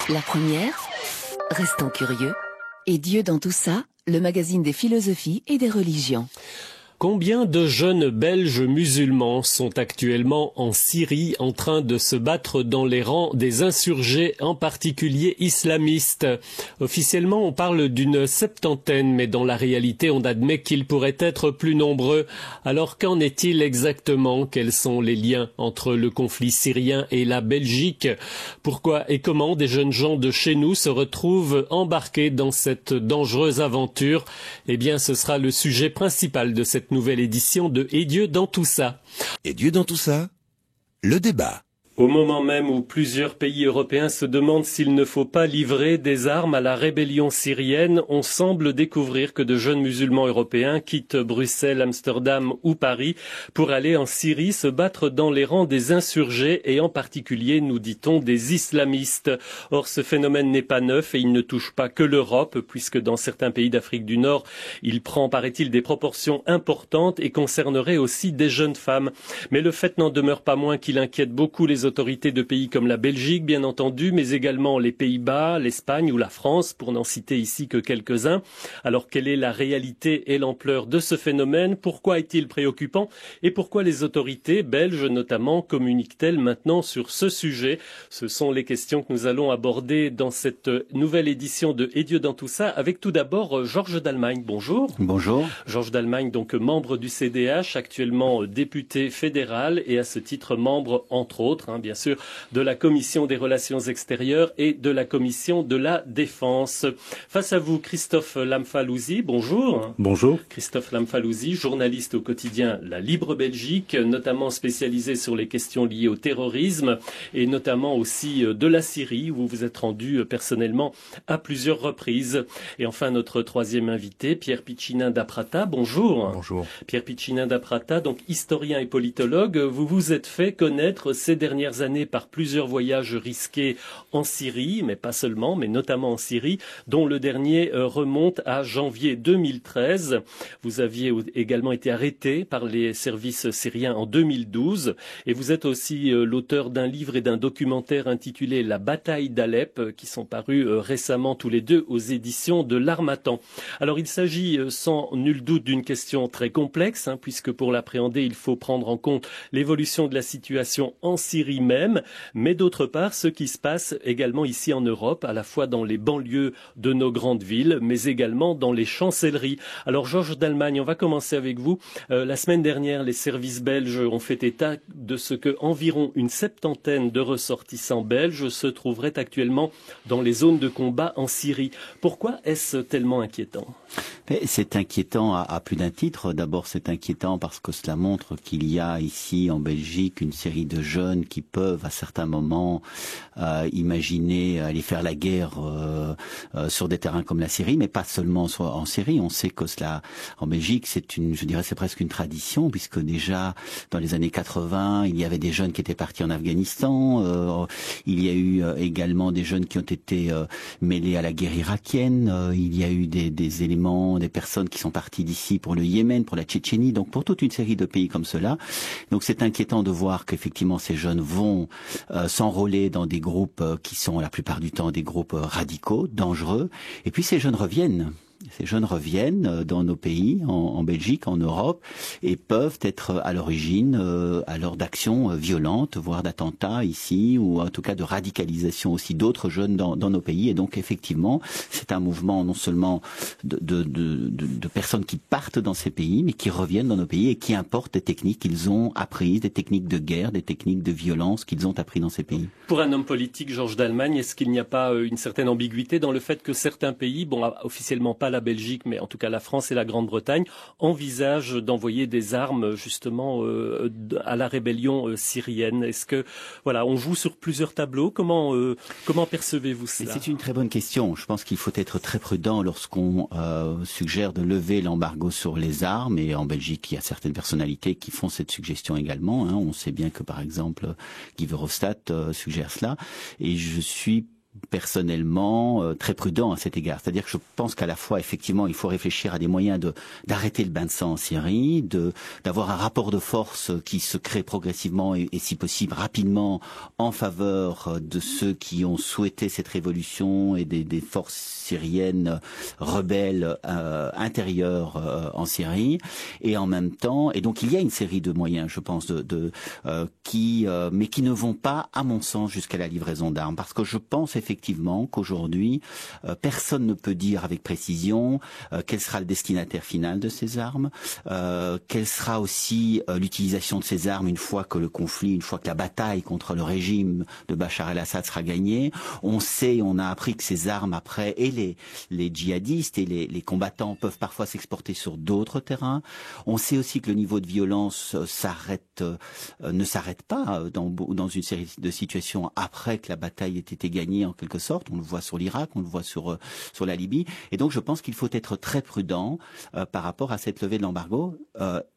La première, restons curieux. Et Dieu dans tout ça, le magazine des philosophies et des religions. Combien de jeunes Belges musulmans sont actuellement en Syrie en train de se battre dans les rangs des insurgés, en particulier islamistes? Officiellement, on parle d'une septantaine, mais dans la réalité, on admet qu'ils pourraient être plus nombreux. Alors qu'en est-il exactement? Quels sont les liens entre le conflit syrien et la Belgique? Pourquoi et comment des jeunes gens de chez nous se retrouvent embarqués dans cette dangereuse aventure? Eh bien, ce sera le sujet principal de cette nouvelle édition de Et Dieu dans tout ça. Et Dieu dans tout ça, le débat. Au moment même où plusieurs pays européens se demandent s'il ne faut pas livrer des armes à la rébellion syrienne, on semble découvrir que de jeunes musulmans européens quittent Bruxelles, Amsterdam ou Paris pour aller en Syrie se battre dans les rangs des insurgés et en particulier, nous dit-on, des islamistes. Or, ce phénomène n'est pas neuf et il ne touche pas que l'Europe, puisque dans certains pays d'Afrique du Nord, il prend, paraît-il, des proportions importantes et concernerait aussi des jeunes femmes. Mais le fait n'en demeure pas moins qu'il inquiète beaucoup les autorités de pays comme la Belgique, bien entendu, mais également les Pays-Bas, l'Espagne ou la France, pour n'en citer ici que quelques-uns. Alors, quelle est la réalité et l'ampleur de ce phénomène? Pourquoi est-il préoccupant? Et pourquoi les autorités belges, notamment, communiquent-elles maintenant sur ce sujet? Ce sont les questions que nous allons aborder dans cette nouvelle édition de Et Dieu dans tout ça, avec tout d'abord Georges Dalmagne. Bonjour. Bonjour. Georges Dalmagne, donc membre du CDH, actuellement député fédéral et à ce titre membre, entre autres, bien sûr, de la Commission des Relations Extérieures et de la Commission de la Défense. Face à vous, Christophe Lamfalouzi, bonjour. Bonjour. Christophe Lamfalouzi, journaliste au quotidien La Libre Belgique, notamment spécialisé sur les questions liées au terrorisme et notamment aussi de la Syrie, où vous vous êtes rendu personnellement à plusieurs reprises. Et enfin, notre troisième invité, Pierre Piccinin d'Aprata, bonjour. Bonjour. Pierre Piccinin d'Aprata, donc historien et politologue, vous vous êtes fait connaître ces dernières années par plusieurs voyages risqués en Syrie, mais pas seulement, mais notamment en Syrie, dont le dernier remonte à janvier 2013. Vous aviez également été arrêté par les services syriens en 2012 et vous êtes aussi l'auteur d'un livre et d'un documentaire intitulé La bataille d'Alep qui sont parus récemment tous les deux aux éditions de l'Harmattan. Alors il s'agit sans nul doute d'une question très complexe, puisque pour l'appréhender il faut prendre en compte l'évolution de la situation en Syrie même, mais d'autre part ce qui se passe également ici en Europe, à la fois dans les banlieues de nos grandes villes, mais également dans les chancelleries. Alors Georges Dalmagne, on va commencer avec vous. La semaine dernière, les services belges ont fait état de ce que environ une septantaine de ressortissants belges se trouveraient actuellement dans les zones de combat en Syrie. Pourquoi est-ce tellement inquiétant ? C'est inquiétant à plus d'un titre. D'abord, c'est inquiétant parce que cela montre qu'il y a ici en Belgique une série de jeunes qui peuvent à certains moments imaginer aller faire la guerre sur des terrains comme la Syrie, mais pas seulement en Syrie. On sait que cela en Belgique, c'est presque une tradition, puisque déjà dans les années 80, il y avait des jeunes qui étaient partis en Afghanistan. Il y a eu également des jeunes qui ont été mêlés à la guerre irakienne. Il y a eu des éléments, des personnes qui sont parties d'ici pour le Yémen, pour la Tchétchénie, donc pour toute une série de pays comme cela. Donc c'est inquiétant de voir qu'effectivement ces jeunes vont s'enrôler dans des groupes qui sont la plupart du temps des groupes radicaux, dangereux, et puis ces jeunes reviennent. Ces jeunes reviennent dans nos pays, en Belgique, en Europe, et peuvent être à l'origine alors d'actions violentes, voire d'attentats ici, ou en tout cas de radicalisation aussi d'autres jeunes dans nos pays. Et donc effectivement, c'est un mouvement non seulement de personnes qui partent dans ces pays, mais qui reviennent dans nos pays et qui importent des techniques qu'ils ont apprises, des techniques de guerre, des techniques de violence qu'ils ont apprises dans ces pays. Pour un homme politique, Georges Dalmagne, est-ce qu'il n'y a pas une certaine ambiguïté dans le fait que certains pays, officiellement pas la Belgique, mais en tout cas la France et la Grande-Bretagne, envisagent d'envoyer des armes justement à la rébellion syrienne? Est-ce que on joue sur plusieurs tableaux? Comment percevez-vous cela? C'est une très bonne question. Je pense qu'il faut être très prudent lorsqu'on suggère de lever l'embargo sur les armes. Et en Belgique, il y a certaines personnalités qui font cette suggestion également. On sait bien que par exemple Guy Verhofstadt suggère cela. Et je suis personnellement très prudent à cet égard. C'est-à-dire que je pense qu'à la fois, effectivement, il faut réfléchir à des moyens d'arrêter le bain de sang en Syrie, d'avoir un rapport de force qui se crée progressivement et si possible rapidement en faveur de ceux qui ont souhaité cette révolution et des forces syriennes rebelles intérieures en Syrie. Et en même temps, et donc il y a une série de moyens, je pense, mais qui ne vont pas, à mon sens, jusqu'à la livraison d'armes. Parce que je pense effectivement qu'aujourd'hui, personne ne peut dire avec précision quel sera le destinataire final de ces armes, quelle sera aussi l'utilisation de ces armes une fois que la bataille contre le régime de Bachar el-Assad sera gagnée. On a appris que ces armes après, et les djihadistes et les combattants peuvent parfois s'exporter sur d'autres terrains. On sait aussi que le niveau de violence ne s'arrête pas dans une série de situations après que la bataille ait été gagnée en quelque sorte. On le voit sur l'Irak, on le voit sur la Libye. Et donc je pense qu'il faut être très prudent par rapport à cette levée de l'embargo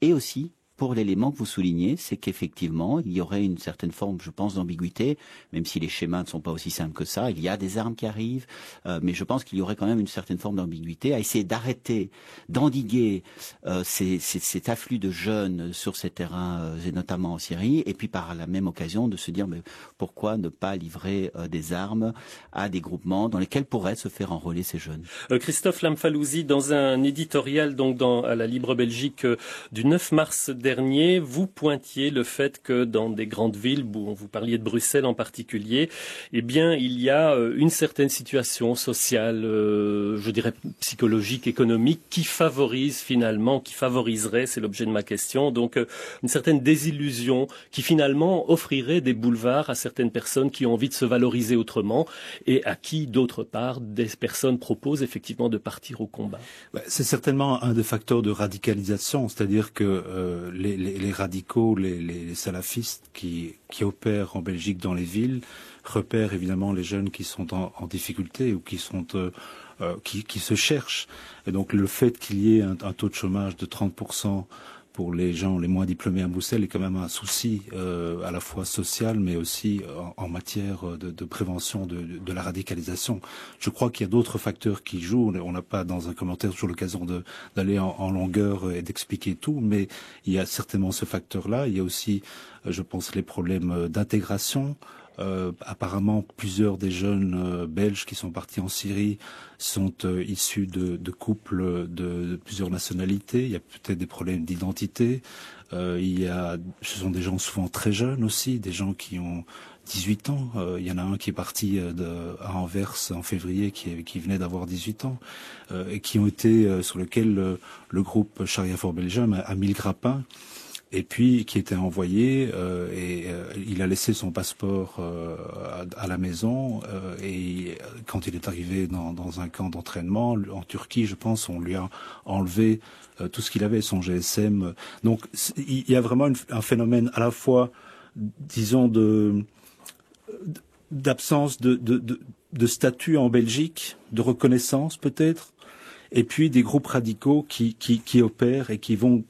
et aussi pour l'élément que vous soulignez, c'est qu'effectivement, il y aurait une certaine forme, je pense, d'ambiguïté, même si les schémas ne sont pas aussi simples que ça. Il y a des armes qui arrivent, mais je pense qu'il y aurait quand même une certaine forme d'ambiguïté à essayer d'arrêter, d'endiguer cet afflux de jeunes sur ces terrains, et notamment en Syrie, et puis par la même occasion de se dire mais pourquoi ne pas livrer des armes à des groupements dans lesquels pourraient se faire enrôler ces jeunes. Christophe Lamfalouzi, dans un éditorial donc à la Libre Belgique du 9 mars dernier, vous pointiez le fait que dans des grandes villes, vous parliez de Bruxelles en particulier, eh bien, il y a une certaine situation sociale, je dirais psychologique, économique, qui favoriserait, c'est l'objet de ma question, donc une certaine désillusion qui finalement offrirait des boulevards à certaines personnes qui ont envie de se valoriser autrement et à qui, d'autre part, des personnes proposent effectivement de partir au combat. C'est certainement un des facteurs de radicalisation, c'est-à-dire que les radicaux, les salafistes qui opèrent en Belgique dans les villes repèrent évidemment les jeunes qui sont en difficulté ou qui se cherchent. Et donc le fait qu'il y ait un taux de chômage de 30% pour les gens les moins diplômés à Bruxelles est quand même un souci à la fois social mais aussi en matière de prévention de la radicalisation. Je crois qu'il y a d'autres facteurs qui jouent. On n'a pas dans un commentaire toujours l'occasion d'aller en longueur et d'expliquer tout, mais il y a certainement ce facteur-là. Il y a aussi, je pense, les problèmes d'intégration. Apparemment, plusieurs des jeunes Belges qui sont partis en Syrie sont issus de couples de plusieurs nationalités. Il y a peut-être des problèmes d'identité. Ce sont des gens souvent très jeunes aussi, des gens qui ont 18 ans. Il y en a un qui est parti à Anvers en février, qui venait d'avoir 18 ans, et qui ont été sur lequel le groupe Sharia for Belgium a mis le grappin. Et puis qui était envoyé il a laissé son passeport à la maison et quand il est arrivé dans un camp d'entraînement en Turquie, je pense, on lui a enlevé tout ce qu'il avait, son GSM. Donc il y a vraiment un phénomène à la fois, disons, d'absence de statut en Belgique, de reconnaissance peut-être. Et puis des groupes radicaux qui opèrent et qui vont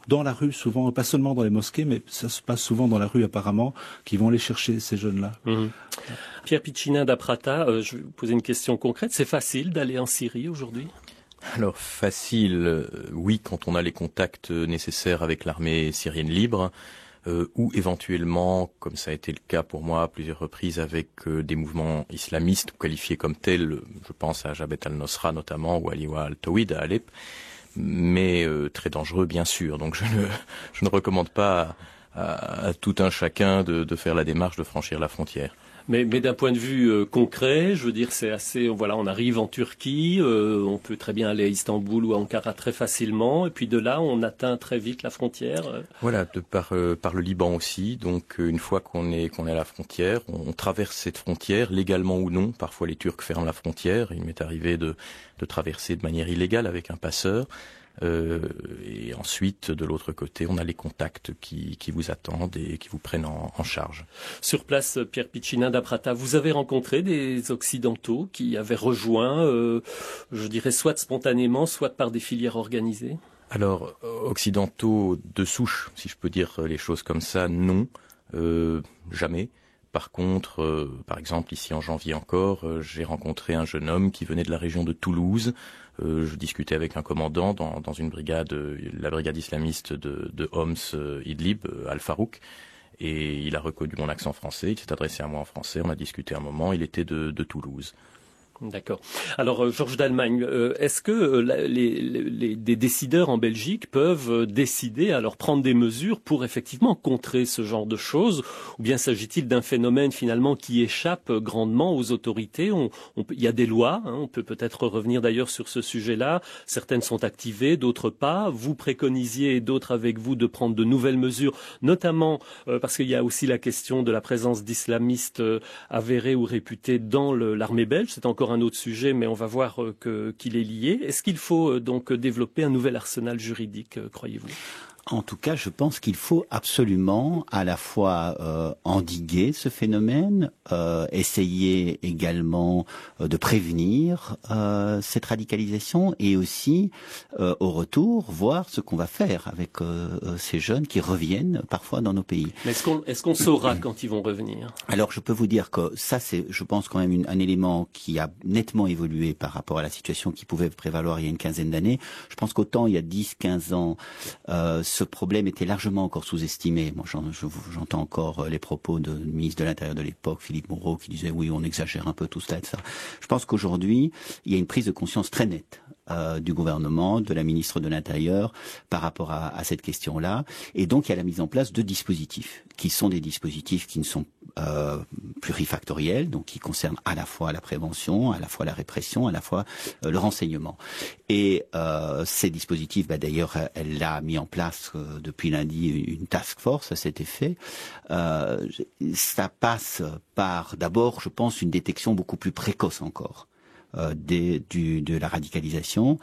dans la rue souvent, pas seulement dans les mosquées, mais ça se passe souvent dans la rue apparemment, qui vont aller chercher ces jeunes-là. Mmh. Pierre Piccinin d'Aprata, je vais vous poser une question concrète. C'est facile d'aller en Syrie aujourd'hui ? Alors facile, oui, quand on a les contacts nécessaires avec l'armée syrienne libre. Ou éventuellement, comme ça a été le cas pour moi à plusieurs reprises avec des mouvements islamistes qualifiés comme tels, je pense à Jabhat al-Nusra notamment ou à Liwa al-Tawhid à Alep, mais très dangereux bien sûr. Donc je ne recommande pas à tout un chacun de faire la démarche de franchir la frontière. Mais d'un point de vue concret, je veux dire, c'est assez. Voilà, on arrive en Turquie, on peut très bien aller à Istanbul ou à Ankara très facilement, et puis de là, on atteint très vite la frontière. Voilà, par le Liban aussi. Donc, une fois qu'on est à la frontière, on traverse cette frontière légalement ou non. Parfois, les Turcs ferment la frontière. Il m'est arrivé de traverser de manière illégale avec un passeur. Et ensuite, de l'autre côté, on a les contacts qui vous attendent et qui vous prennent en charge. Sur place, Pierre Piccinin d'Aprata, vous avez rencontré des Occidentaux qui avaient rejoint, je dirais, soit spontanément, soit par des filières organisées ? Alors, occidentaux de souche, si je peux dire les choses comme ça, non, jamais. Par contre, par exemple, ici en janvier encore, j'ai rencontré un jeune homme qui venait de la région de Toulouse. Je discutais avec un commandant dans une brigade, la brigade islamiste de Homs Idlib, Al-Farouk. Et il a reconnu mon accent français, il s'est adressé à moi en français, on a discuté un moment, il était de Toulouse. D'accord. Alors, Georges d'Allemagne, est-ce que des décideurs en Belgique peuvent décider, alors prendre des mesures pour effectivement contrer ce genre de choses, ou bien s'agit-il d'un phénomène finalement qui échappe grandement aux autorités? Il y a des lois, hein, on peut peut-être revenir d'ailleurs sur ce sujet-là. Certaines sont activées, d'autres pas. Vous préconisiez, et d'autres avec vous, de prendre de nouvelles mesures, notamment parce qu'il y a aussi la question de la présence d'islamistes avérés ou réputés dans l'armée belge. C'est encore un autre sujet, mais on va voir qu'il est lié. Est-ce qu'il faut donc développer un nouvel arsenal juridique, croyez-vous ? En tout cas, je pense qu'il faut absolument à la fois endiguer ce phénomène, essayer également de prévenir cette radicalisation et aussi, au retour, voir ce qu'on va faire avec ces jeunes qui reviennent parfois dans nos pays. Mais est-ce qu'on saura quand ils vont revenir ? Alors, je peux vous dire que ça, c'est, je pense, quand même un élément qui a nettement évolué par rapport à la situation qui pouvait prévaloir il y a une quinzaine d'années. Je pense qu'autant il y a 10-15 ans, ce problème était largement encore sous-estimé. Moi, j'entends encore les propos du ministre de l'Intérieur de l'époque, Philippe Moreau, qui disait oui, on exagère un peu tout cela et ça. Je pense qu'aujourd'hui, il y a une prise de conscience très nette du gouvernement, de la ministre de l'Intérieur par rapport à cette question-là. Et donc, il y a la mise en place de dispositifs qui sont des dispositifs qui ne sont plurifactoriels, donc qui concernent à la fois la prévention, à la fois la répression, à la fois le renseignement. Et ces dispositifs, d'ailleurs, elle a mis en place depuis lundi une task force à cet effet. Ça passe par, d'abord, je pense, une détection beaucoup plus précoce encore de la radicalisation.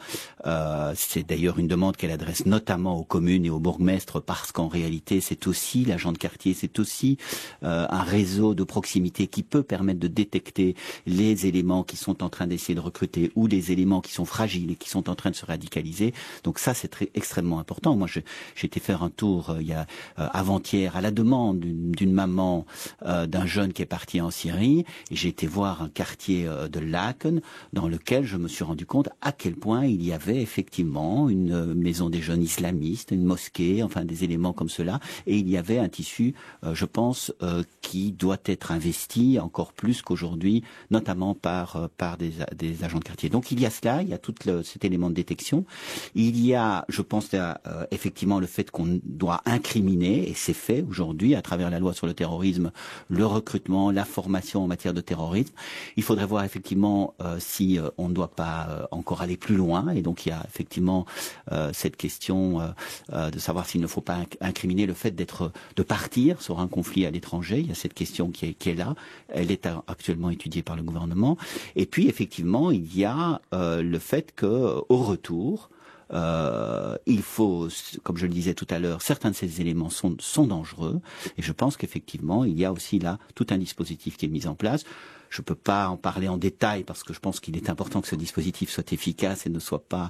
C'est d'ailleurs une demande qu'elle adresse notamment aux communes et aux bourgmestres parce qu'en réalité c'est aussi l'agent de quartier, c'est aussi un réseau de proximité qui peut permettre de détecter les éléments qui sont en train d'essayer de recruter ou les éléments qui sont fragiles et qui sont en train de se radicaliser. Donc ça c'est extrêmement important. Moi j'ai été faire un tour il y a avant-hier à la demande d'une maman d'un jeune qui est parti en Syrie et j'ai été voir un quartier de Laken dans lequel je me suis rendu compte à quel point il y avait effectivement une maison des jeunes islamistes, une mosquée, enfin des éléments comme cela, et il y avait un tissu, je pense, qui doit être investi encore plus qu'aujourd'hui, notamment par des agents de quartier. Donc il y a cela, il y a tout cet élément de détection. Il y a, je pense, effectivement le fait qu'on doit incriminer, et c'est fait aujourd'hui à travers la loi sur le terrorisme, le recrutement, la formation en matière de terrorisme. Il faudrait voir effectivement si on ne doit pas encore aller plus loin, et donc il y a effectivement cette question de savoir s'il ne faut pas incriminer le fait de partir sur un conflit à l'étranger. Il y a cette question qui est là, elle est actuellement étudiée par le gouvernement. Et puis effectivement il y a le fait que au retour il faut, comme je le disais tout à l'heure, certains de ces éléments sont dangereux, et je pense qu'effectivement il y a aussi là tout un dispositif qui est mis en place. Je ne peux pas en parler en détail parce que je pense qu'il est important que ce dispositif soit efficace et ne soit pas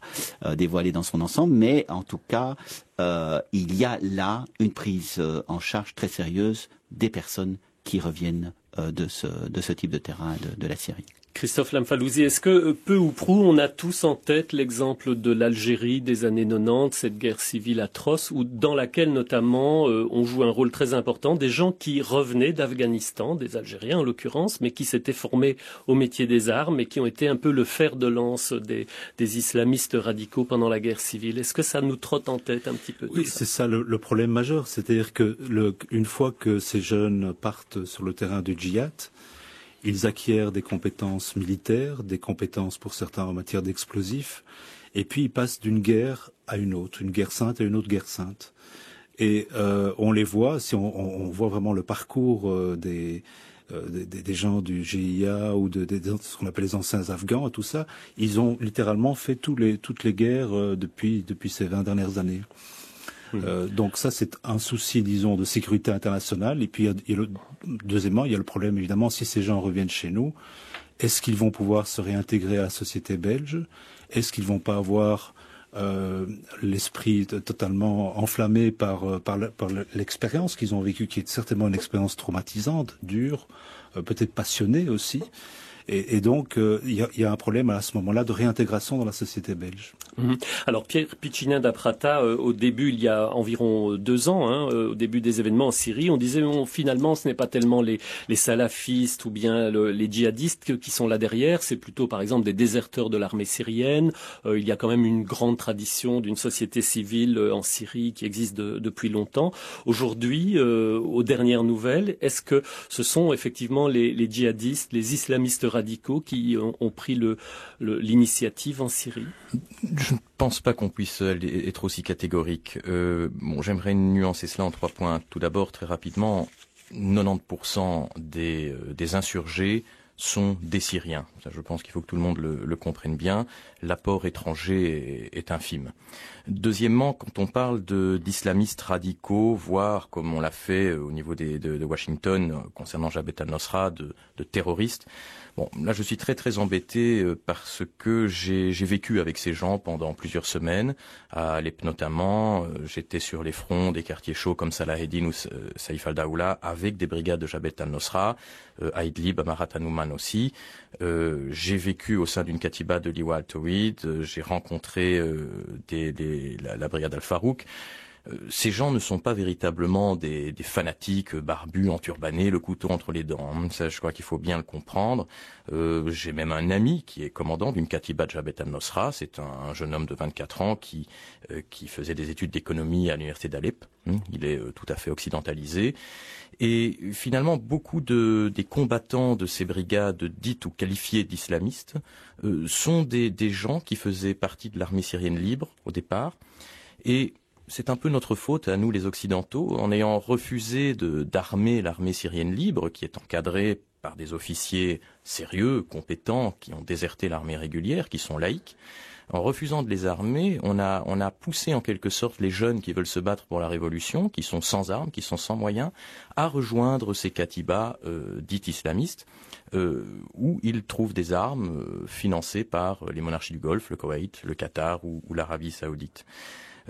dévoilé dans son ensemble, mais en tout cas il y a là une prise en charge très sérieuse des personnes qui reviennent de ce type de terrain de la Syrie. Christophe Lamfalouzi, est-ce que peu ou prou on a tous en tête l'exemple de l'Algérie des années 90, cette guerre civile atroce, dans laquelle notamment on joue un rôle très important, des gens qui revenaient d'Afghanistan, des Algériens en l'occurrence, mais qui s'étaient formés au métier des armes et qui ont été un peu le fer de lance des islamistes radicaux pendant la guerre civile. Est-ce que ça nous trotte en tête un petit peu? Oui, c'est ça le problème majeur, c'est-à-dire que une fois que ces jeunes partent sur le terrain du djihad, ils acquièrent des compétences militaires, des compétences pour certains en matière d'explosifs, et puis ils passent d'une guerre à une autre, une guerre sainte à une autre guerre sainte. Et on les voit, si on voit vraiment le parcours des gens du GIA ou de ce qu'on appelle les anciens Afghans et tout ça, ils ont littéralement fait toutes les guerres depuis ces 20 dernières années. Donc ça, c'est un souci, disons, de sécurité internationale. Et puis, deuxièmement, il y a le problème, évidemment, si ces gens reviennent chez nous, est-ce qu'ils vont pouvoir se réintégrer à la société belge? Est-ce qu'ils vont pas avoir l'esprit totalement enflammé par l'expérience qu'ils ont vécue, qui est certainement une expérience traumatisante, dure, peut-être passionnée aussi. Et donc, il y a un problème à ce moment-là de réintégration dans la société belge. Alors, Pierre Piccinin d'Aprata, au début, il y a environ 2 ans, au début des événements en Syrie, on disait finalement, ce n'est pas tellement les salafistes ou bien les djihadistes qui sont là derrière, c'est plutôt, par exemple, des déserteurs de l'armée syrienne. Il y a quand même une grande tradition d'une société civile en Syrie qui existe depuis longtemps. Aujourd'hui, aux dernières nouvelles, est-ce que ce sont effectivement les djihadistes, les islamistes radicaux qui ont pris l'initiative en Syrie? Je ne pense pas qu'on puisse être aussi catégorique. J'aimerais nuancer cela en 3 points. Tout d'abord, très rapidement, 90% des insurgés sont des Syriens. Ça, je pense qu'il faut que tout le monde le comprenne bien. L'apport étranger est infime. Deuxièmement, quand on parle d'islamistes radicaux, voire comme on l'a fait au niveau de Washington concernant Jabhat al-Nusra, de terroristes, bon, là je suis très très embêté parce que j'ai vécu avec ces gens pendant plusieurs semaines, à Alep notamment. J'étais sur les fronts des quartiers chauds comme Salah Eddin ou Saïf al-Daoula avec des brigades de Jabhat al-Nusra, à Idlib, à Marat Hanouman aussi. J'ai vécu au sein d'une katiba de Liwa al-Tawhid, j'ai rencontré la brigade al-Farouk. Ces gens ne sont pas véritablement des fanatiques barbus, enturbannés, le couteau entre les dents. Ça, je crois qu'il faut bien le comprendre. J'ai même un ami qui est commandant d'une katiba de Jabhat al-Nusra. C'est un jeune homme de 24 ans qui faisait des études d'économie à l'université d'Alep. Il est tout à fait occidentalisé. Et finalement, beaucoup des combattants de ces brigades dites ou qualifiées d'islamistes sont des gens qui faisaient partie de l'armée syrienne libre au départ. Et c'est un peu notre faute à nous les Occidentaux, en ayant refusé d'armer l'armée syrienne libre, qui est encadrée par des officiers sérieux, compétents, qui ont déserté l'armée régulière, qui sont laïcs. En refusant de les armer, on a poussé en quelque sorte les jeunes qui veulent se battre pour la révolution, qui sont sans armes, qui sont sans moyens, à rejoindre ces katibas dites islamistes, où ils trouvent des armes financées par les monarchies du Golfe, le Koweït, le Qatar ou l'Arabie saoudite.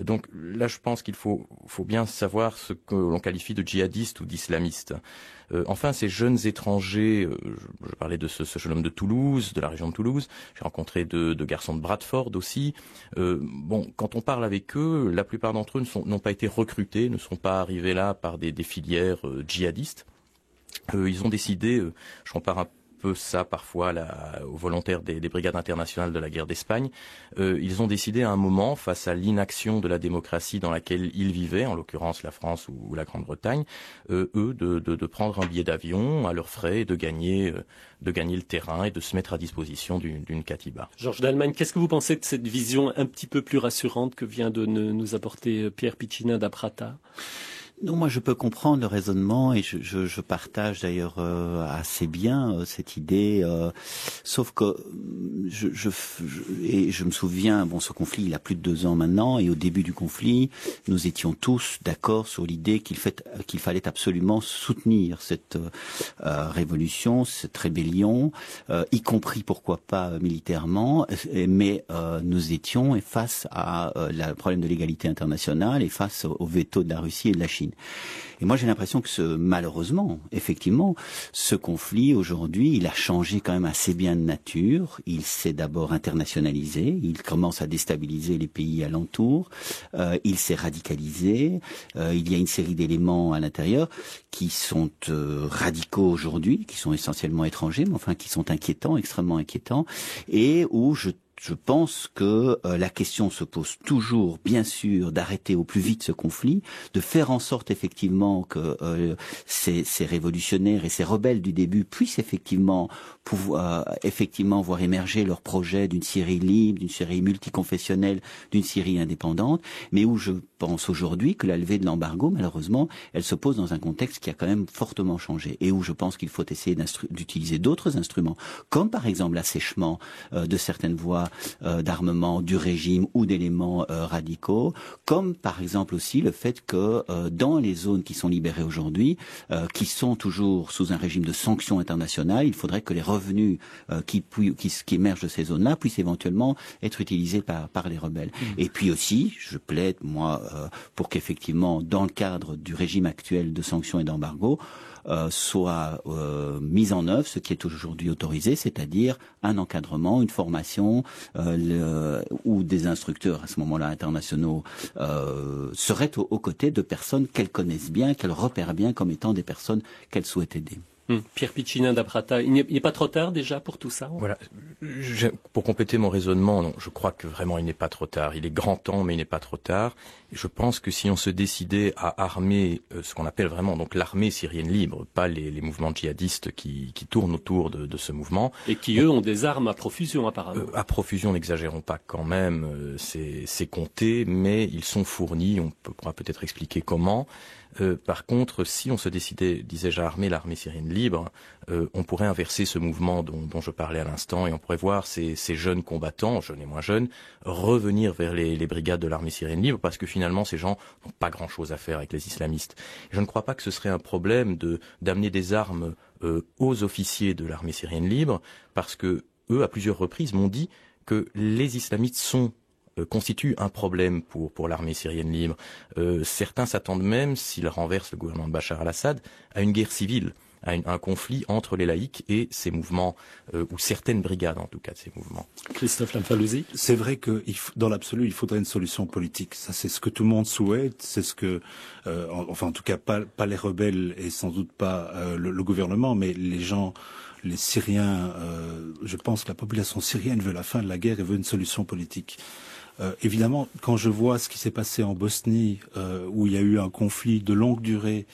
Donc là, je pense qu'il faut bien savoir ce que l'on qualifie de djihadistes ou d'islamistes. Enfin, ces jeunes étrangers, je parlais de ce jeune homme de Toulouse, de la région de Toulouse, j'ai rencontré de garçons de Bradford aussi. Quand on parle avec eux, la plupart d'entre eux n'ont pas été recrutés, ne sont pas arrivés là par des filières djihadistes. Ils ont décidé, je compare un peu ça parfois aux volontaires des brigades internationales de la guerre d'Espagne, ils ont décidé à un moment, face à l'inaction de la démocratie dans laquelle ils vivaient, en l'occurrence la France ou la Grande-Bretagne, de prendre un billet d'avion à leurs frais et de gagner le terrain et de se mettre à disposition d'une katiba. Georges Dallemagne, qu'est-ce que vous pensez de cette vision un petit peu plus rassurante que vient de nous apporter Pierre Piccinin d'Aprata? Non, moi je peux comprendre le raisonnement et je partage d'ailleurs assez bien cette idée. Sauf que je me souviens, ce conflit il a plus de 2 ans maintenant et au début du conflit, nous étions tous d'accord sur l'idée qu'il fallait absolument soutenir cette révolution, cette rébellion, y compris pourquoi pas militairement, mais nous étions face à le problème de l'égalité internationale et face au veto de la Russie et de la Chine. Et moi j'ai l'impression que malheureusement, effectivement, ce conflit aujourd'hui, il a changé quand même assez bien de nature. Il s'est d'abord internationalisé, il commence à déstabiliser les pays alentours, il s'est radicalisé, il y a une série d'éléments à l'intérieur qui sont radicaux aujourd'hui, qui sont essentiellement étrangers, mais enfin qui sont inquiétants, extrêmement inquiétants, et où je pense que la question se pose toujours, bien sûr, d'arrêter au plus vite ce conflit, de faire en sorte effectivement que ces révolutionnaires et ces rebelles du début puissent effectivement voir émerger leur projet d'une Syrie libre, d'une Syrie multiconfessionnelle, d'une Syrie indépendante, mais où je pense aujourd'hui que la levée de l'embargo, malheureusement, elle se pose dans un contexte qui a quand même fortement changé et où je pense qu'il faut essayer d'utiliser d'autres instruments, comme par exemple l'assèchement de certaines voies d'achat d'armement du régime ou d'éléments radicaux, comme par exemple aussi le fait que dans les zones qui sont libérées aujourd'hui, qui sont toujours sous un régime de sanctions internationales, il faudrait que les revenus qui émergent de ces zones-là puissent éventuellement être utilisés par les rebelles. Et puis aussi, je plaide, moi, pour qu'effectivement, dans le cadre du régime actuel de sanctions et d'embargo, soit mise en œuvre ce qui est aujourd'hui autorisé, c'est-à-dire un encadrement, une formation, où des instructeurs à ce moment-là internationaux seraient aux côtés de personnes qu'elles connaissent bien, qu'elles repèrent bien comme étant des personnes qu'elles souhaitent aider. Pierre Piccinin d'Aprata, il n'est pas trop tard déjà pour tout ça? Voilà. Pour compléter mon raisonnement, non, je crois que vraiment il n'est pas trop tard. Il est grand temps, mais il n'est pas trop tard. Et je pense que si on se décidait à armer ce qu'on appelle vraiment donc l'armée syrienne libre, pas les mouvements djihadistes qui tournent autour de ce mouvement. Et qui, eux, ont des armes à profusion apparemment. À profusion, n'exagérons pas quand même, c'est compté, mais ils sont fournis, on pourra peut-être expliquer comment. Par contre, si on se décidait, disais-je, à armer l'armée syrienne libre, on pourrait inverser ce mouvement dont je parlais à l'instant et on pourrait voir ces jeunes combattants, jeunes et moins jeunes, revenir vers les brigades de l'armée syrienne libre parce que finalement ces gens n'ont pas grand-chose à faire avec les islamistes. Et je ne crois pas que ce serait un problème d'amener des armes aux officiers de l'armée syrienne libre parce que eux, à plusieurs reprises, m'ont dit que les islamistes constitue un problème pour l'armée syrienne libre. Certains s'attendent même, s'ils renversent le gouvernement de Bachar al-Assad, à une guerre civile, à un conflit entre les laïcs et ces mouvements, ou certaines brigades en tout cas de ces mouvements. Christophe Lamfalusi. C'est vrai que dans l'absolu, il faudrait une solution politique. Ça, c'est ce que tout le monde souhaite. C'est ce que, enfin en tout cas pas les rebelles et sans doute pas le gouvernement, mais les gens. Les Syriens, je pense que la population syrienne veut la fin de la guerre et veut une solution politique. Évidemment, quand je vois ce qui s'est passé en Bosnie, où il y a eu un conflit de longue durée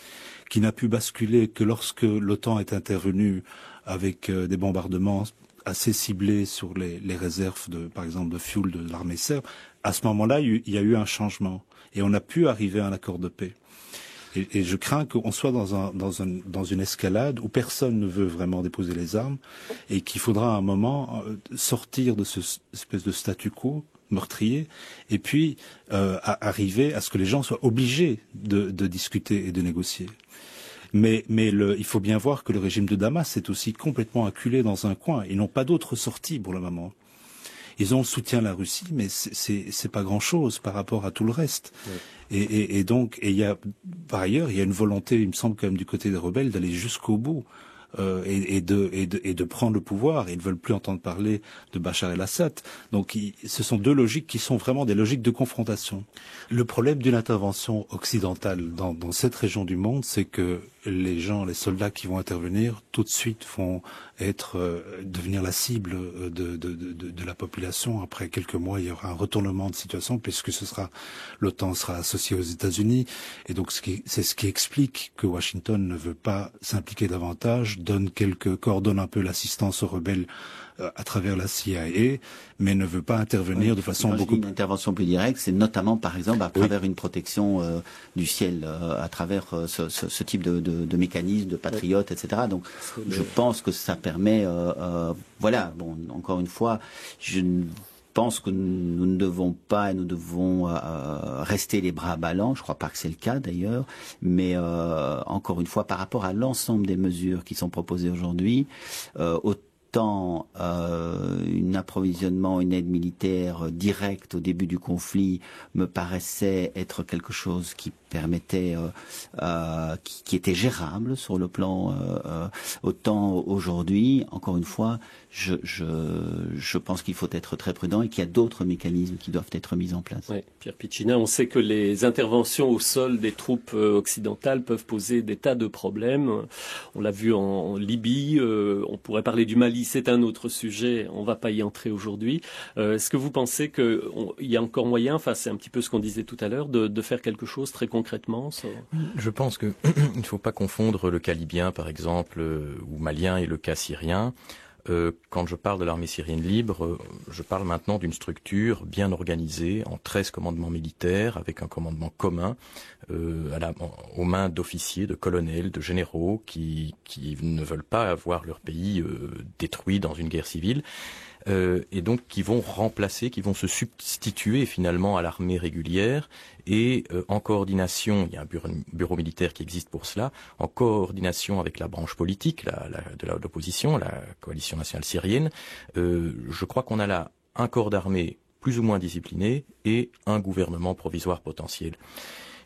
qui n'a pu basculer que lorsque l'OTAN est intervenue avec des bombardements assez ciblés sur les réserves, par exemple, de fuel de l'armée serbe, à ce moment-là, il y a eu un changement et on a pu arriver à un accord de paix. Et je crains qu'on soit dans une escalade où personne ne veut vraiment déposer les armes et qu'il faudra à un moment sortir de ce espèce de statu quo meurtrier et puis arriver à ce que les gens soient obligés de discuter et de négocier. Mais il faut bien voir que le régime de Damas est aussi complètement acculé dans un coin. Ils n'ont pas d'autre sortie pour le moment. Ils ont le soutien de la Russie, mais c'est pas grand-chose par rapport à tout le reste. Ouais. Et donc, il y a, par ailleurs, il y a une volonté, il me semble quand même du côté des rebelles, d'aller jusqu'au bout et de prendre le pouvoir. Ils ne veulent plus entendre parler de Bachar el-Assad. Donc, ce sont deux logiques qui sont vraiment des logiques de confrontation. Le problème d'une intervention occidentale dans cette région du monde, c'est que les soldats qui vont intervenir, tout de suite vont devenir la cible de la population. Après quelques mois, il y aura un retournement de situation puisque l'OTAN sera associée aux États-Unis. Et donc, c'est ce qui explique que Washington ne veut pas s'impliquer davantage, coordonne un peu l'assistance aux rebelles à travers la CIA, mais ne veut pas intervenir de façon beaucoup... Une intervention plus directe, c'est notamment, par exemple, à travers une protection du ciel, à travers ce type de mécanisme, de patriotes, etc. Donc, je pense que ça permet... voilà, bon, encore une fois, je pense que nous ne devons pas et nous devons rester les bras ballants. Je crois pas que c'est le cas d'ailleurs, mais encore une fois, par rapport à l'ensemble des mesures qui sont proposées aujourd'hui, autant un approvisionnement, une aide militaire directe au début du conflit me paraissait être quelque chose qui permettait, qui était gérable sur le plan, autant aujourd'hui, encore une fois, je pense qu'il faut être très prudent et qu'il y a d'autres mécanismes qui doivent être mis en place. Oui, Pierre Piccinin, on sait que les interventions au sol des troupes occidentales peuvent poser des tas de problèmes. On l'a vu en Libye, on pourrait parler du Mali, c'est un autre sujet, on ne va pas y entrer aujourd'hui. Est-ce que vous pensez qu'il y a encore moyen, enfin c'est un petit peu ce qu'on disait tout à l'heure, de faire quelque chose très concrètement Je pense qu'il ne faut pas confondre le cas libyen par exemple, ou malien et le cas syrien. Quand je parle de l'armée syrienne libre, je parle maintenant d'une structure bien organisée en 13 commandements militaires avec un commandement commun aux mains d'officiers, de colonels, de généraux qui ne veulent pas avoir leur pays détruit dans une guerre civile. et donc qui vont se substituer finalement à l'armée régulière, et en coordination, il y a un bureau militaire qui existe pour cela, en coordination avec la branche politique de l'opposition, la coalition nationale syrienne. Je crois qu'on a là un corps d'armée plus ou moins discipliné et un gouvernement provisoire potentiel.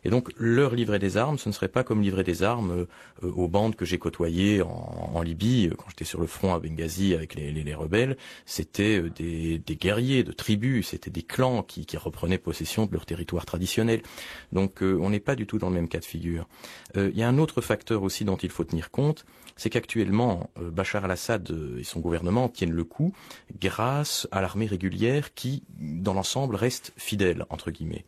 Et donc leur livrer des armes, ce ne serait pas comme livrer des armes aux bandes que j'ai côtoyées en Libye, quand j'étais sur le front à Benghazi avec les rebelles. C'était des guerriers de tribus, c'était des clans qui reprenaient possession de leur territoire traditionnel. Donc on n'est pas du tout dans le même cas de figure. Il y a un autre facteur aussi dont il faut tenir compte, c'est qu'actuellement Bachar al-Assad et son gouvernement tiennent le coup grâce à l'armée régulière qui, dans l'ensemble, reste fidèle, entre guillemets.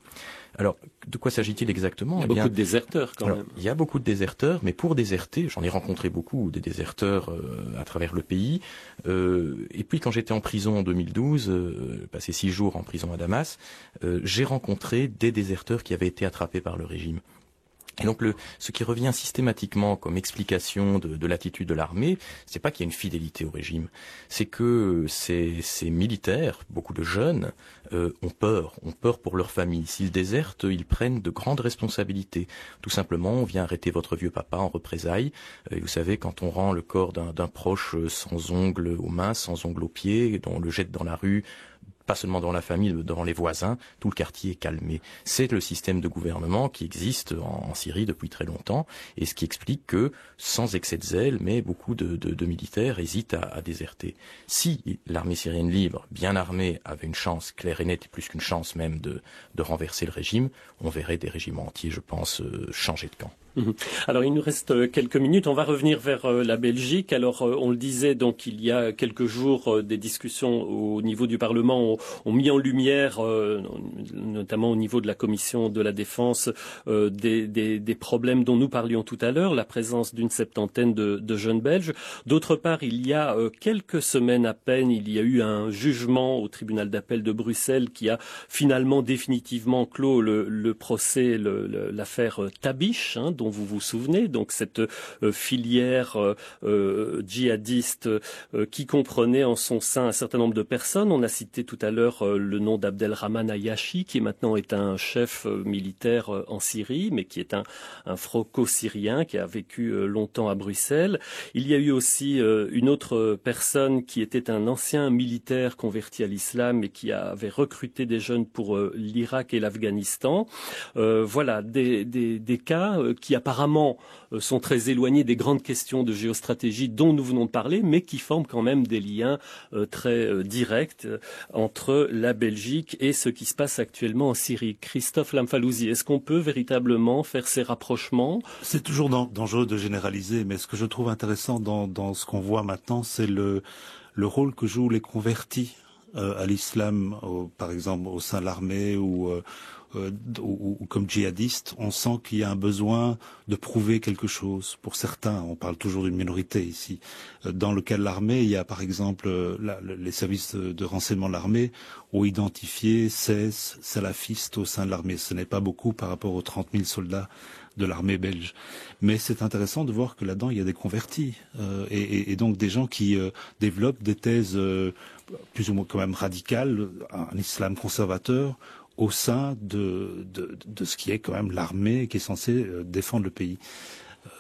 Alors, de quoi s'agit-il exactement? Il y a beaucoup de déserteurs quand même. Il y a beaucoup de déserteurs, mais pour déserter, j'en ai rencontré beaucoup, des déserteurs à travers le pays. Et puis quand j'étais en prison en 2012, passé 6 jours en prison à Damas, j'ai rencontré des déserteurs qui avaient été attrapés par le régime. Et donc ce qui revient systématiquement comme explication de l'attitude de l'armée, c'est pas qu'il y a une fidélité au régime, c'est que ces militaires, beaucoup de jeunes, ont peur pour leur famille. S'ils désertent, ils prennent de grandes responsabilités. Tout simplement, on vient arrêter votre vieux papa en représailles. Et vous savez, quand on rend le corps d'un proche sans ongles aux mains, sans ongles aux pieds, on le jette dans la rue, pas seulement dans la famille, mais dans les voisins, tout le quartier est calmé. C'est le système de gouvernement qui existe en Syrie depuis très longtemps, et ce qui explique que, sans excès de zèle, mais beaucoup de militaires hésitent à déserter. Si l'armée syrienne libre, bien armée, avait une chance claire et nette, et plus qu'une chance même de renverser le régime, on verrait des régiments entiers, je pense, changer de camp. Alors il nous reste quelques minutes, on va revenir vers la Belgique. Alors on le disait, donc il y a quelques jours, des discussions au niveau du Parlement ont mis en lumière, notamment au niveau de la commission de la défense, des problèmes dont nous parlions tout à l'heure, la présence d'une septantaine de jeunes Belges. D'autre part, il y a quelques semaines à peine, il y a eu un jugement au tribunal d'appel de Bruxelles qui a finalement définitivement clos le procès, l'affaire Tabiche, dont vous vous souvenez, donc cette filière djihadiste qui comprenait en son sein un certain nombre de personnes. On a cité tout à l'heure le nom d'Abdelrahman Ayashi, qui maintenant est un chef militaire en Syrie, mais qui est un franco-syrien qui a vécu longtemps à Bruxelles. Il y a eu aussi une autre personne qui était un ancien militaire converti à l'islam et qui avait recruté des jeunes pour l'Irak et l'Afghanistan. Voilà, des cas qui apparemment sont très éloignés des grandes questions de géostratégie dont nous venons de parler, mais qui forment quand même des liens très directs entre la Belgique et ce qui se passe actuellement en Syrie. Christophe Lamfalouzi, est-ce qu'on peut véritablement faire ces rapprochements? C'est toujours dangereux de généraliser, mais ce que je trouve intéressant dans ce qu'on voit maintenant, c'est le rôle que jouent les convertis à l'islam, par exemple au sein de l'armée ou comme djihadistes. On sent qu'il y a un besoin de prouver quelque chose. Pour certains, on parle toujours d'une minorité ici. Dans le cas de l'armée, il y a par exemple les services de renseignement de l'armée ont identifié 16 salafistes au sein de l'armée. Ce n'est pas beaucoup par rapport aux 30 000 soldats de l'armée belge. Mais c'est intéressant de voir que là-dedans, il y a des convertis et donc des gens qui développent des thèses plus ou moins quand même radicales, un islam conservateur, au sein de ce qui est quand même l'armée qui est censée défendre le pays.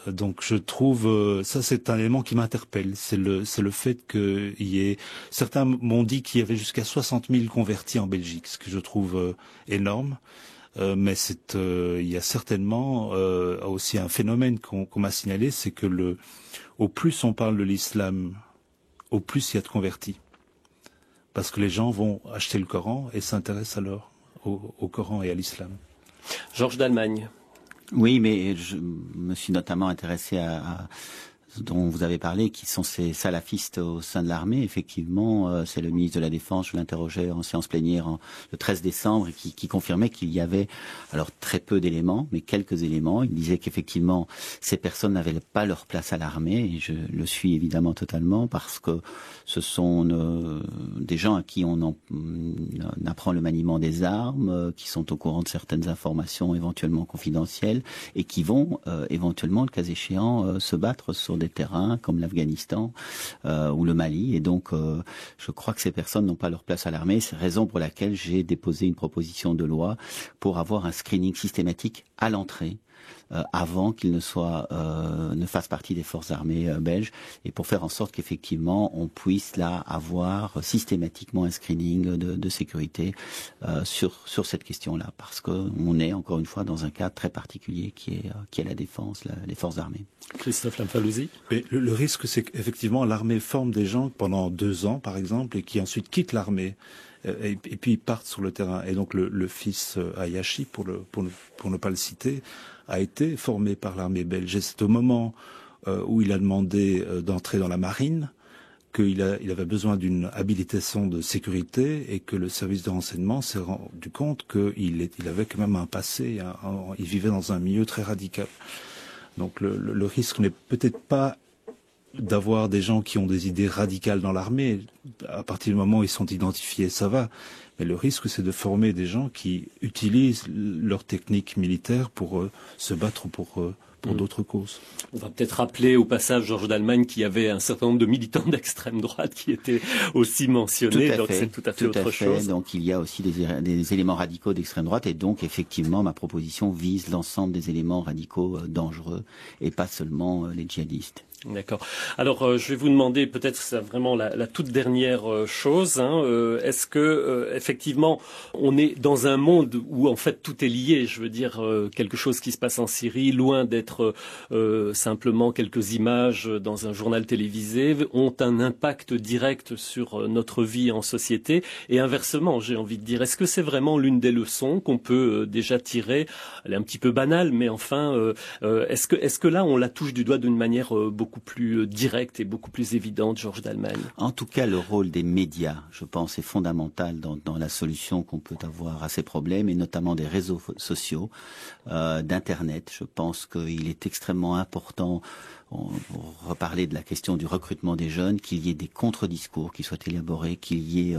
Donc je trouve, ça c'est un élément qui m'interpelle, c'est le fait qu'il y ait, certains m'ont dit qu'il y avait jusqu'à 60 000 convertis en Belgique, ce que je trouve énorme. Mais il y a certainement aussi un phénomène qu'on m'a signalé, c'est que au plus on parle de l'islam, au plus il y a de convertis. Parce que les gens vont acheter le Coran et s'intéressent alors au Coran et à l'islam. Georges d'Allemagne. Oui, mais je me suis notamment intéressé à ce dont vous avez parlé, qui sont ces salafistes au sein de l'armée. Effectivement, c'est le ministre de la Défense, je l'interrogeais en séance plénière le 13 décembre, qui confirmait qu'il y avait alors très peu d'éléments, mais quelques éléments. Il disait qu'effectivement, ces personnes n'avaient pas leur place à l'armée, et je le suis évidemment totalement, parce que ce sont des gens à qui on apprend le maniement des armes, qui sont au courant de certaines informations éventuellement confidentielles, et qui vont éventuellement, le cas échéant, se battre sur des les terrains, comme l'Afghanistan ou le Mali. Et donc, je crois que ces personnes n'ont pas leur place à l'armée. C'est la raison pour laquelle j'ai déposé une proposition de loi pour avoir un screening systématique à l'entrée. Avant qu'il ne fasse partie des forces armées belges, et pour faire en sorte qu'effectivement on puisse là avoir systématiquement un screening de sécurité sur cette question-là, parce qu'on est encore une fois dans un cadre très particulier qui est la défense, les forces armées. Christophe Lamfalusi. Mais le risque, c'est qu'effectivement l'armée forme des gens pendant 2 ans, par exemple, et qui ensuite quittent l'armée. Et puis ils partent sur le terrain. Et donc le fils Hayashi, pour ne pas le citer, a été formé par l'armée belge. Et c'est au moment où il a demandé d'entrer dans la marine qu'il avait besoin d'une habilitation de sécurité et que le service de renseignement s'est rendu compte qu'il avait quand même un passé, il vivait dans un milieu très radical. Donc le risque n'est peut-être pas d'avoir des gens qui ont des idées radicales dans l'armée. À partir du moment où ils sont identifiés, ça va. Mais le risque, c'est de former des gens qui utilisent leur technique militaire pour se battre pour d'autres causes. On va peut-être rappeler au passage, Georges d'Allemagne, qu'il y avait un certain nombre de militants d'extrême droite qui étaient aussi mentionnés, donc c'est tout à fait autre chose. Donc il y a aussi des éléments radicaux d'extrême droite, et donc effectivement ma proposition vise l'ensemble des éléments radicaux dangereux et pas seulement les djihadistes. D'accord. Alors, je vais vous demander peut-être c'est vraiment la toute dernière chose. Est-ce que effectivement, on est dans un monde où en fait tout est lié. Je veux dire, quelque chose qui se passe en Syrie, loin d'être simplement quelques images dans un journal télévisé, ont un impact direct sur notre vie en société. Et inversement, j'ai envie de dire, est-ce que c'est vraiment l'une des leçons qu'on peut déjà tirer? Elle est un petit peu banale, mais enfin, est-ce que là, on la touche du doigt d'une manière beaucoup plus directe et beaucoup plus évidente, Georges d'Allemagne? En tout cas, le rôle des médias, je pense, est fondamental dans la solution qu'on peut avoir à ces problèmes, et notamment des réseaux sociaux, d'Internet. Je pense qu'il est extrêmement important, pour reparler de la question du recrutement des jeunes, qu'il y ait des contre-discours qui soient élaborés, qu'il y ait...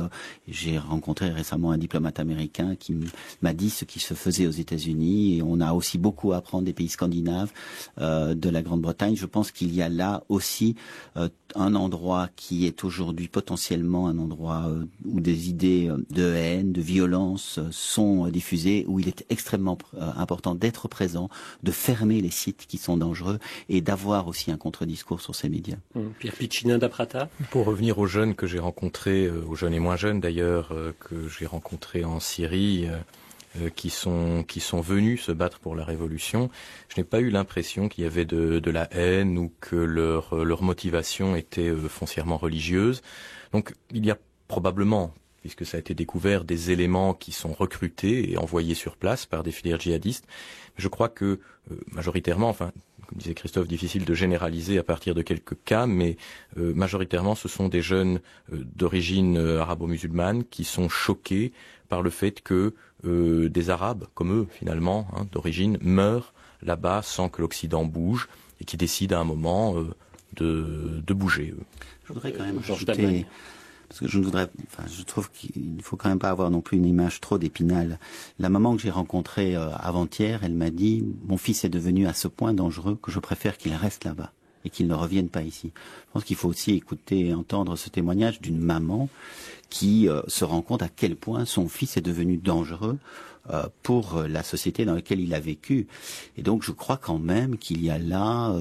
j'ai rencontré récemment un diplomate américain qui m'a dit ce qui se faisait aux États-Unis, et on a aussi beaucoup à apprendre des pays scandinaves, de la Grande-Bretagne. Je pense qu'il y a là aussi un endroit qui est aujourd'hui potentiellement un endroit où des idées de haine, de violence sont diffusées, où il est extrêmement important d'être présent, de fermer les sites qui sont dangereux et d'avoir aussi un contre-discours sur ces médias. Pierre Piccinin d'Aprata. Pour revenir aux jeunes que j'ai rencontrés, aux jeunes et moins jeunes d'ailleurs, que j'ai rencontrés en Syrie, qui sont venus se battre pour la révolution, je n'ai pas eu l'impression qu'il y avait de la haine ou que leur motivation était foncièrement religieuse. Donc il y a probablement, puisque ça a été découvert, des éléments qui sont recrutés et envoyés sur place par des filières djihadistes. Je crois que majoritairement, enfin, comme disait Christophe, difficile de généraliser à partir de quelques cas, mais majoritairement ce sont des jeunes d'origine arabo-musulmane qui sont choqués par le fait que des Arabes, comme eux finalement, d'origine, meurent là-bas sans que l'Occident bouge, et qui décident à un moment de bouger. Je voudrais quand même ajouter, parce que je trouve qu'il ne faut quand même pas avoir non plus une image trop d'Épinal. La maman que j'ai rencontrée avant-hier, elle m'a dit « Mon fils est devenu à ce point dangereux que je préfère qu'il reste là-bas et qu'il ne revienne pas ici ». Je pense qu'il faut aussi écouter et entendre ce témoignage d'une maman qui se rend compte à quel point son fils est devenu dangereux pour la société dans laquelle il a vécu. Et donc je crois quand même qu'il y a là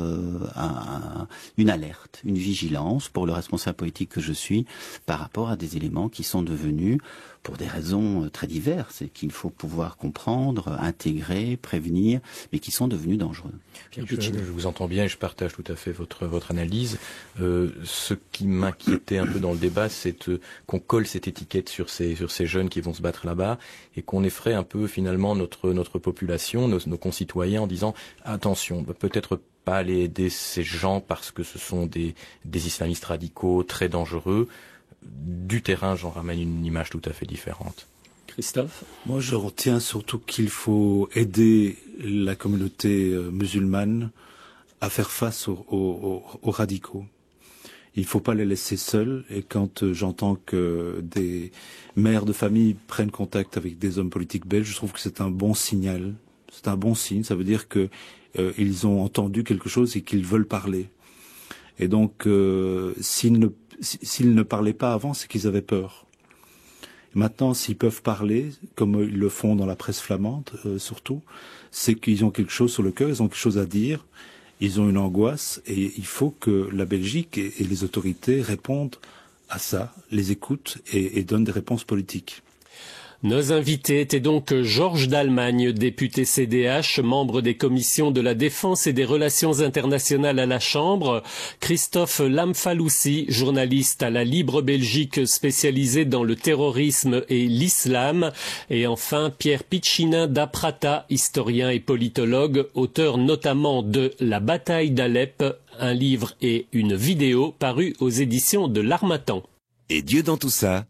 une alerte, une vigilance pour le responsable politique que je suis par rapport à des éléments qui sont devenus, pour des raisons très diverses, et qu'il faut pouvoir comprendre, intégrer, prévenir, mais qui sont devenus dangereux. Je vous entends bien et je partage tout à fait votre analyse. Ce qui m'inquiétait un peu dans le débat, c'est qu'on colle cette étiquette sur ces jeunes qui vont se battre là-bas, et qu'on effraie un peu finalement notre population, nos concitoyens, en disant attention, peut-être pas aller aider ces gens parce que ce sont des islamistes radicaux très dangereux. Du terrain, j'en ramène une image tout à fait différente. Christophe? Moi, je retiens surtout qu'il faut aider la communauté musulmane à faire face aux radicaux. Il ne faut pas les laisser seuls, et quand j'entends que des mères de famille prennent contact avec des hommes politiques belges, je trouve que c'est un bon signal. C'est un bon signe, ça veut dire que ils ont entendu quelque chose et qu'ils veulent parler. Et donc, s'ils ne parlaient pas avant, c'est qu'ils avaient peur. Maintenant, s'ils peuvent parler, comme ils le font dans la presse flamande, surtout, c'est qu'ils ont quelque chose sur le cœur, ils ont quelque chose à dire, ils ont une angoisse, et il faut que la Belgique et les autorités répondent à ça, les écoutent et donnent des réponses politiques. Nos invités étaient donc Georges Dalmagne, député CDH, membre des commissions de la Défense et des Relations internationales à la Chambre, Christophe Lamfaloussi, journaliste à la Libre Belgique spécialisé dans le terrorisme et l'islam, et enfin Pierre Piccinin d'Aprata, historien et politologue, auteur notamment de La bataille d'Alep, un livre et une vidéo parus aux éditions de l'Harmattan. Et Dieu dans tout ça,